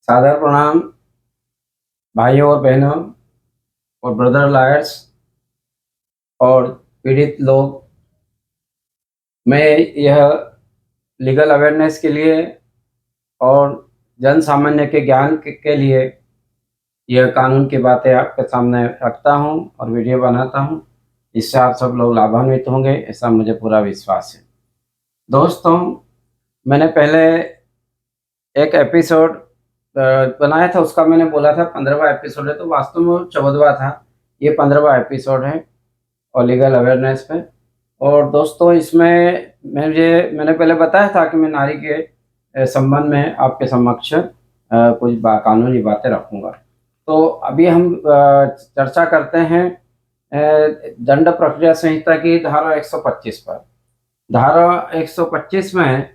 सादर प्रणाम भाइयों और बहनों और ब्रदर लॉयर्स और पीड़ित लोग। मैं यह लीगल अवेयरनेस के लिए और जन सामान्य के ज्ञान के लिए यह कानून की बातें आपके सामने रखता हूं और वीडियो बनाता हूं। इससे आप सब लोग लाभान्वित होंगे, ऐसा मुझे पूरा विश्वास है। दोस्तों, मैंने पहले एक एपिसोड बनाया था, उसका मैंने बोला था 15वां एपिसोड है, तो वास्तव में 14वां था। ये 15वां एपिसोड है और लीगल अवेयरनेस पे। और दोस्तों, इसमें मैंने पहले बताया था कि मैं नारी के संबंध में आपके समक्ष कुछ कानूनी बातें रखूंगा। तो अभी हम चर्चा करते हैं दंड प्रक्रिया संहिता की धारा 125 पर। धारा 125 में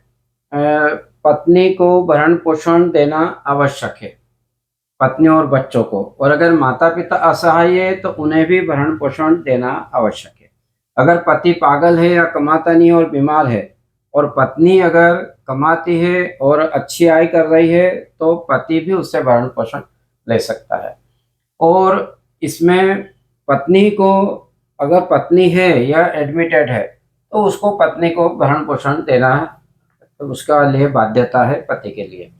पत्नी को भरण पोषण देना आवश्यक है, पत्नी और बच्चों को, और अगर माता पिता असहाय है तो उन्हें भी भरण पोषण देना आवश्यक है। अगर पति पागल है या कमाता नहीं और बीमार है, और पत्नी अगर कमाती है और अच्छी आय कर रही है, तो पति भी उससे भरण पोषण ले सकता है। और इसमें पत्नी को, अगर पत्नी है या एडमिटेड है, तो उसको पत्नी को भरण पोषण देना, तो उसका लिए बाध्यता है पति के लिए।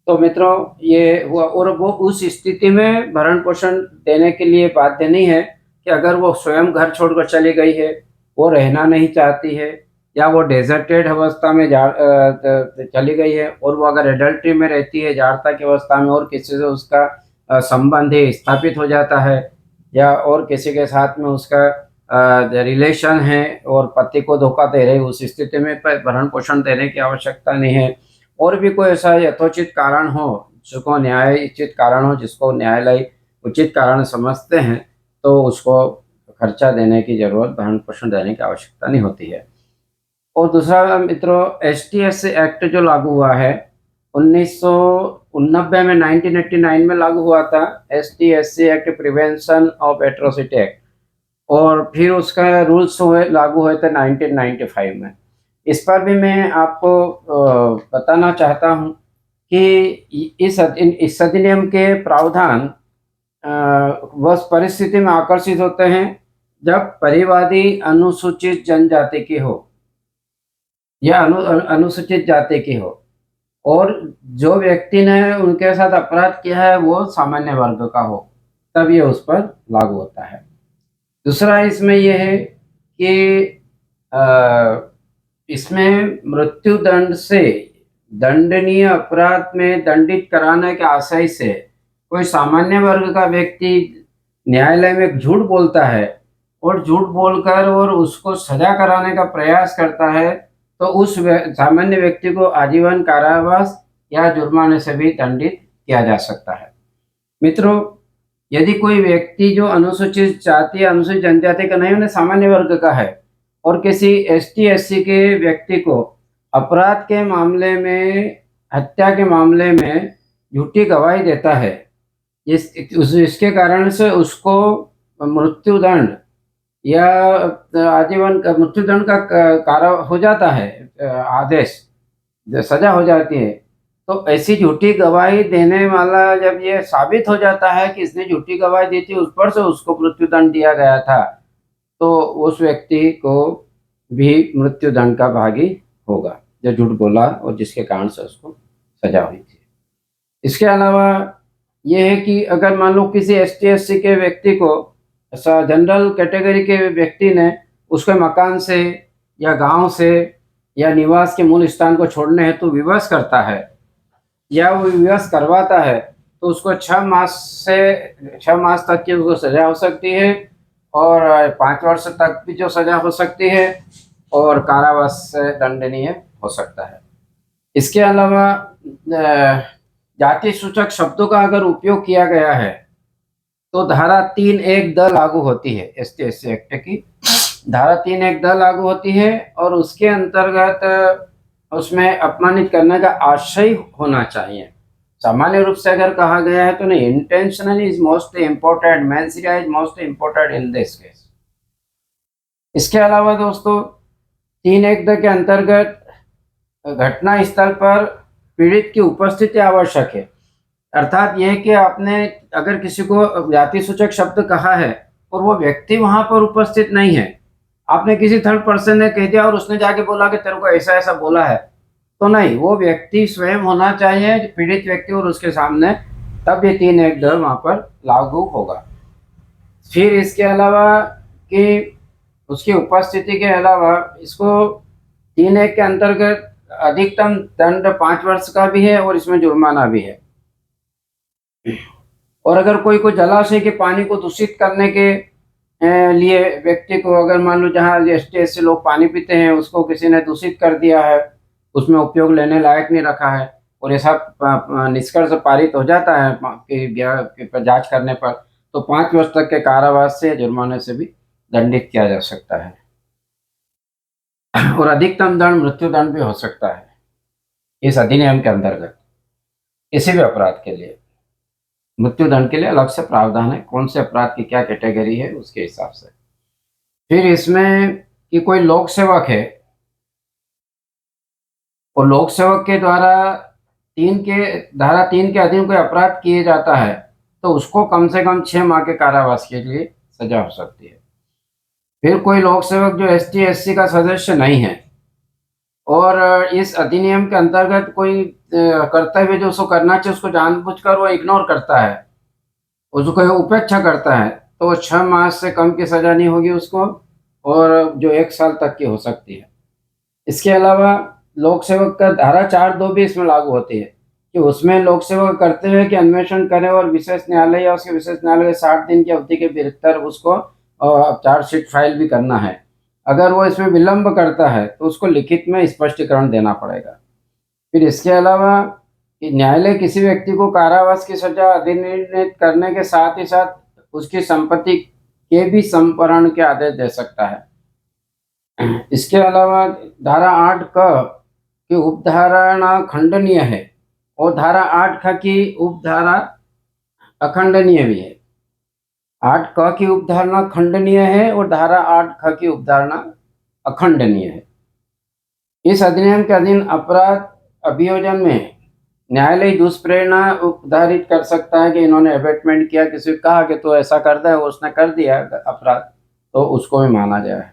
तो मित्रों, ये हुआ। और वो उस स्थिति में भरण पोषण देने के लिए बाध्य नहीं है कि अगर वो स्वयं घर छोड़कर चली गई है, वो रहना नहीं चाहती है, या वो डेजर्टेड अवस्था में चली गई है, और वो अगर एडल्ट्री में रहती है, जाड़ता की अवस्था में, और किसी से उसका संबंध है स्थापित हो जाता है, या और किसी के साथ में उसका रिलेशन है और पति को धोखा दे रहे, उस स्थिति में भरण पोषण देने की आवश्यकता नहीं है। और भी कोई ऐसा यथोचित कारण हो, जिसको न्यायोचित कारण हो, जिसको न्यायालय उचित कारण समझते हैं, तो उसको खर्चा देने की जरूरत, भरण पोषण देने की आवश्यकता नहीं होती है। और दूसरा मित्रों, ST/SC एक्ट जो लागू हुआ है 1989 में, 1989 में लागू हुआ था। ST/SC act, prevention of atrocity act. और फिर उसका रूल्स लागू हुए थे 1995 में। इस पर भी मैं आपको बताना चाहता हूं कि इस अधिनियम के प्रावधान वह परिस्थिति में आकर्षित होते हैं जब परिवादी अनुसूचित जनजाति की हो या अनुसूचित जाति की हो, और जो व्यक्ति ने उनके साथ अपराध किया है वो सामान्य वर्ग का हो, तब ये उस पर लागू होता है। दूसरा इसमें यह है कि इसमें मृत्यु दंड से, दंडनीय अपराध में दंडित कराने के आशय से कोई सामान्य वर्ग का व्यक्ति न्यायालय में झूठ बोलता है और झूठ बोलकर और उसको सजा कराने का प्रयास करता है, तो उस सामान्य व्यक्ति को आजीवन कारावास या जुर्माने से भी दंडित किया जा सकता है। मित्रों, यदि कोई व्यक्ति जो अनुसूचित जाति, अनुसूचित जनजाति का नहीं, उन्हें सामान्य वर्ग का है, और किसी ST/SC के व्यक्ति को अपराध के मामले में, हत्या के मामले में झूठी गवाही देता है, इसके कारण से उसको मृत्युदंड या आजीवन का मृत्युदंड का कारण हो जाता है, आदेश, सजा हो जाती है। तो ऐसी झूठी गवाही देने वाला जब ये साबित हो जाता है कि इसने झूठी गवाही दी थी, उस पर से उसको मृत्युदंड दिया गया था, तो उस व्यक्ति को भी मृत्युदंड का भागी होगा, जो झूठ बोला और जिसके कारण से उसको सजा हुई थी। इसके अलावा ये है कि अगर मान लो किसी ST/SC के व्यक्ति को, ऐसा जनरल कैटेगरी के व्यक्ति ने उसके मकान से या गांव से या निवास के मूल स्थान को छोड़ने हेतु विवश करता है, या वो विवश करवाता है, तो उसको 6 मास तक की उसको सजा हो सकती है, और 5 वर्ष तक भी जो सजा हो सकती है, और कारावास से दंडनीय हो सकता है। इसके अलावा जाति सूचक शब्दों का अगर उपयोग किया गया है, तो धारा 3(1)(द) लागू होती है। ST/SC एक्ट की धारा 3(1)(द) लागू होती है, और उसके अंतर्गत उसमें अपमानित करने का आशय होना चाहिए। सामान्य रूप से अगर कहा गया है तो नहीं, intentional is most important, mens rea is most important in this case. इसके अलावा दोस्तों, 3(1)(द) के अंतर्गत घटना स्थल पर पीड़ित की उपस्थिति आवश्यक है। अर्थात ये है कि आपने अगर किसी को जाति सूचक शब्द कहा है और वो व्यक्ति वहां पर उपस्थित नहीं है, आपने किसी थर्ड पर्सन ने कह दिया और उसने जाके बोला कि तेरे को ऐसा ऐसा बोला है, तो नहीं, वो व्यक्ति स्वयं होना चाहिए, पीड़ित व्यक्ति और उसके सामने, तब ये 3(1) वहां पर लागू होगा। फिर इसके अलावा कि उसकी उपस्थिति के अलावा इसको 3(1) के अंतर्गत अधिकतम दंड 5 वर्ष का भी है और इसमें जुर्माना भी है। और अगर कोई जलाशय के पानी को दूषित करने के लिए व्यक्ति को, अगर मान लो जहाँ ST SC लोग पानी पीते हैं उसको किसी ने दूषित कर दिया है, उसमें उपयोग लेने लायक नहीं रखा है, और ऐसा निष्कर्ष पारित हो जाता है कि जांच करने पर, तो 5 वर्ष तक के कारावास से, जुर्माने से भी दंडित किया जा सकता है। और अधिकतम दंड मृत्यु दंड भी हो सकता है इस अधिनियम के अंतर्गत। किसी भी अपराध के लिए मृत्यु दंड के लिए अलग से प्रावधान है, कौन से अपराध की क्या कैटेगरी है उसके हिसाब से। फिर इसमें कि कोई लोक सेवक है और लोक सेवक के द्वारा धारा 3 के अधीन कोई अपराध किए जाता है, तो उसको कम से कम 6 माह के कारावास के लिए सजा हो सकती है। फिर कोई लोक सेवक जो ST SC का सदस्य नहीं है और इस अधिनियम के अंतर्गत कोई कर्तव्य जो उसको करना चाहिए उसको जानबूझकर वो इग्नोर करता है, उसको उपेक्षा करता है, तो वो 6 माह से कम की सजा नहीं होगी उसको, और जो 1 साल तक की हो सकती है। इसके अलावा लोक सेवक का धारा 4(2) भी इसमें लागू होती है कि उसमें लोक सेवक करते हुए कि अन्वेषण करे और विशेष न्यायालय या उसके विशेष न्यायालय के 60 दिन की अवधि के भीतर उसको चार्जशीट फाइल भी करना है। अगर वो इसमें विलंब करता है तो उसको लिखित में स्पष्टीकरण देना पड़ेगा। फिर इसके अलावा कि न्यायालय किसी व्यक्ति को कारावास की सजा अधिनिर्णित करने के साथ ही साथ उसकी संपत्ति के भी संपहरण के आदेश दे सकता है। इसके अलावा धारा 8(क) की उपधारणा खंडनीय है और धारा 8(ख) की उपधारा अखंडनीय भी है। 8(क) की उपधारणा खंडनीय है और धारा 8(ख) की उपधारणा अखंडनीय है। इस अधिनियम के अधीन अपराध अभियोजन में न्यायालय दुष्प्रेरणा उद्धारित कर सकता है कि इन्होंने अबेटमेंट किया, किसी को कहा कि तो ऐसा कर दे, उसने कर दिया अपराध, तो उसको भी माना जाए।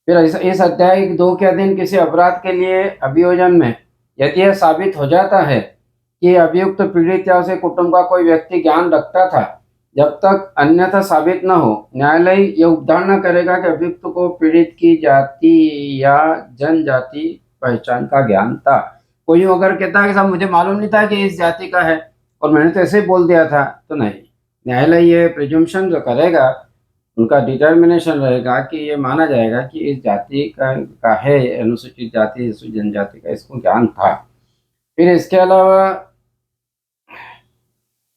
फिर इस अध्याय 2 के अधीन किसी अपराध के लिए अभियोजन में यदि यह साबित हो जाता है कि अभियुक्त पीड़ित या उसके कुटुंब का कोई व्यक्ति ज्ञान रखता था, जब तक अन्यथा साबित न हो, न्यायालय यह उपधारणा करेगा कि अभियुक्त को पीड़ित की जाति या जनजाति पहचान का ज्ञान था। कोई अगर कहता है कि साहब मुझे मालूम नहीं था कि इस जाति का है और मैंने तो ऐसे ही बोल दिया था, तो नहीं, न्यायालय ये प्रिजम्पशन जो करेगा, उनका डिटर्मिनेशन रहेगा कि ये माना जाएगा कि इस जाति का है, अनुसूचित जाति जनजाति का इसको ज्ञान था। फिर इसके अलावा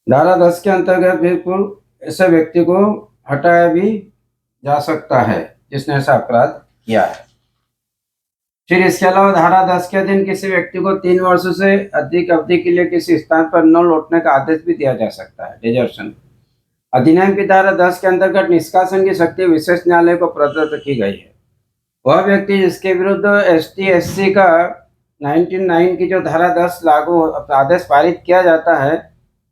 धारा 10 के अंतर्गत बिल्कुल ऐसे व्यक्ति को हटाया भी जा सकता है जिसने ऐसा अपराध किया है। फिर इसके अलावा धारा 10 के अधीन किसी व्यक्ति को 3 वर्ष से अधिक अवधि के लिए किसी स्थान पर न लौटने का आदेश भी दिया जा सकता है, डिजर्शन। अधिनियम की धारा 10 के अंतर्गत निष्कासन की शक्ति विशेष न्यायालय को प्रदत्त की गई है। वह व्यक्ति जिसके विरुद्ध ST SC का 1909 की जो धारा 10 लागू आदेश पारित किया जाता है,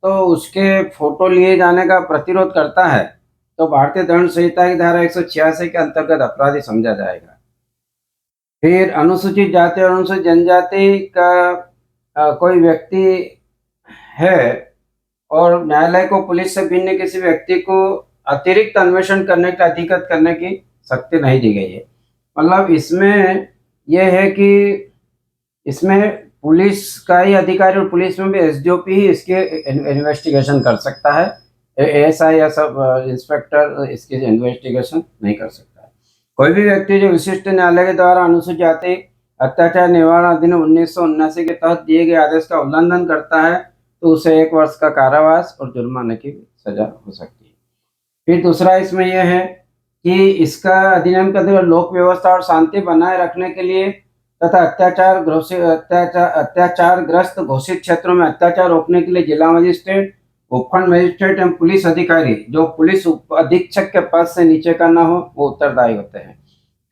तो उसके फोटो लिए जाने का प्रतिरोध करता है, तो भारतीय दंड संहिता की धारा 186 के अंतर्गत अपराधी समझा जाएगा। फिर अनुसूचित जाति और अनुसूचित जनजाति का कोई व्यक्ति है और न्यायालय को पुलिस से भिन्न किसी व्यक्ति को अतिरिक्त अन्वेषण करने का अधिकृत करने की शक्ति नहीं दी गई है। मतलब इसमें यह है कि इसमें पुलिस का ही अधिकारी, और पुलिस में भी SDOP ही इसके इन्वेस्टिगेशन कर सकता है, ASI या सब इंस्पेक्टर इसकी इन्वेस्टिगेशन नहीं कर सकता है। कोई भी व्यक्ति जो विशिष्ट न्यायालय के द्वारा अनुसूचित जाति अत्याचार निवारण अधिनियम 1979 के तहत दिए गए आदेश का उल्लंघन करता है, तो उसे 1 वर्ष का कारावास और जुर्माने की सजा हो सकती है। फिर दूसरा इसमें यह है कि इसका अधिनियम के अंतर्गत लोक व्यवस्था और शांति बनाए रखने के लिए तथा अत्याचारग्रस्त घोषित क्षेत्रों में अत्याचार रोकने के लिए जिला मजिस्ट्रेट, उपखंड मजिस्ट्रेट एवं पुलिस अधिकारी जो पुलिस अधीक्षक के पद से नीचे का न हो, वो उत्तरदायी होते हैं।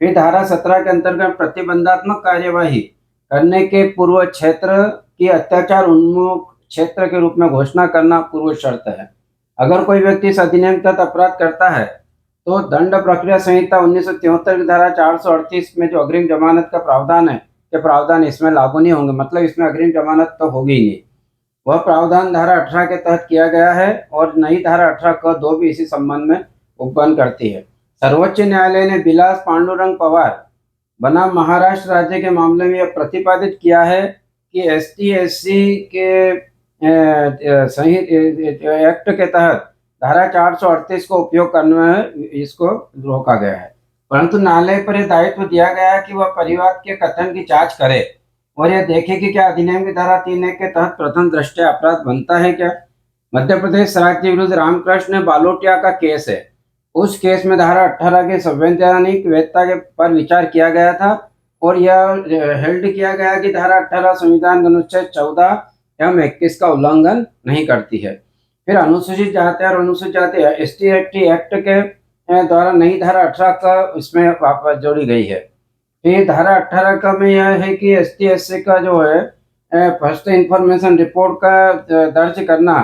फिर धारा 17 के अंतर्गत प्रतिबंधात्मक कार्यवाही करने के पूर्व क्षेत्र की अत्याचार उन्मुख क्षेत्र के रूप में घोषणा करना पूर्व शर्त है। अगर कोई व्यक्ति इस अधिनियम के तहत अपराध करता है तो दंड प्रक्रिया संहिता 1973 की धारा 438 में जो अग्रिम जमानत का प्रावधान है, के प्रावधान इसमें लागू नहीं होंगे, मतलब इसमें अग्रिम जमानत तो होगी ही नहीं। वह प्रावधान धारा 18 के तहत किया गया है और नई धारा 18 क 2 भी इसी संबंध में उपबंध करती है। सर्वोच्च न्यायालय ने बिलास पांडुरंग पवार बनाम महाराष्ट्र राज्य के मामले में यह प्रतिपादित किया है कि ST/SC के एक्ट के तहत धारा 438 को उपयोग करने में इसको रोका गया है, परंतु न्यायालय पर यह दायित्व दिया गया है कि वह परिवाद के कथन की जांच करे और यह देखे कि क्या अधिनियम की धारा 3A के तहत प्रथम दृष्टया अपराध बनता है क्या। मध्य प्रदेश राज्य विरुद्ध रामकृष्ण बालोटिया का केस है। उस केस में धारा 18 के संवैधानिक वैधता के पर विचार किया गया था और यह हेल्ड किया गया कि धारा 18 संविधान के अनुच्छेद 14 एवं 21 का उल्लंघन नहीं करती है। फिर अनुसूचित जाति और अनुसूचित जाति ST/ST एक्ट के द्वारा नई धारा 18 का इसमें वापस जोड़ी गई है। फिर धारा 18 का में यह है कि ST/SC का जो है फर्स्ट इंफॉर्मेशन रिपोर्ट का दर्ज करना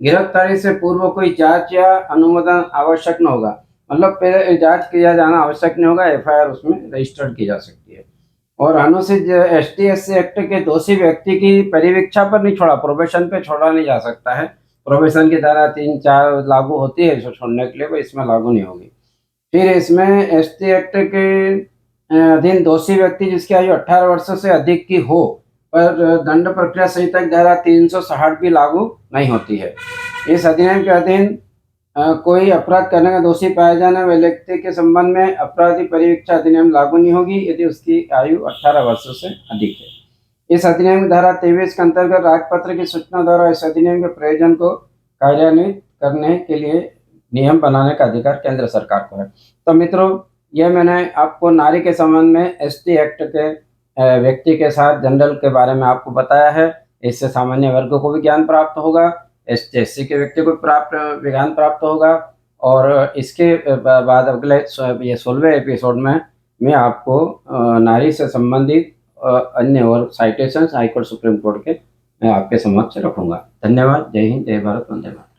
गिरफ्तारी से पूर्व कोई जांच या अनुमोदन आवश्यक न होगा, मतलब पहले जांच किया जाना आवश्यक नहीं होगा, FIR उसमें रजिस्टर्ड की जा सकती है। और अनुसूचित ST/SC एक्ट के दोषी व्यक्ति की परिवीक्षा पर नहीं छोड़ा, प्रोबेशन पे छोड़ा नहीं जा सकता है। प्रोबेशन की धारा 3-4 लागू होती है इसको छोड़ने के लिए, वो इसमें लागू नहीं होगी। फिर इसमें ST एक्ट के अधीन दोषी व्यक्ति जिसकी आयु 18 वर्ष से अधिक की हो पर दंड प्रक्रिया संहिता की धारा 360 भी लागू नहीं होती है। इस अधिनियम के अधीन कोई अपराध करने का दोषी पाया जाने वाले व्यक्ति के संबंध में अपराधी परिवीक्षा अधिनियम लागू नहीं होगी यदि उसकी आयु 18 वर्षों से अधिक है। इस अधिनियम की धारा 23 के अंतर्गत राजपत्र की सूचना द्वारा इस अधिनियम के प्रयोजन को कार्यान्वित करने के लिए नियम बनाने का अधिकार केंद्र सरकार को है। तो मित्रों, यह मैंने आपको नारी के संबंध में ST एक्ट के व्यक्ति के साथ जनरल के बारे में आपको बताया है। इससे सामान्य वर्ग को भी ज्ञान प्राप्त होगा, ST/SC के व्यक्ति को ज्ञान प्राप्त होगा। और इसके बाद अगले ये 16वें एपिसोड में मैं आपको नारी से संबंधित अन्य और साइटेशंस हाईकोर्ट सुप्रीम कोर्ट के मैं आपके समक्ष रखूंगा। धन्यवाद। जय हिंद, जय भारत, वंदे मातरम।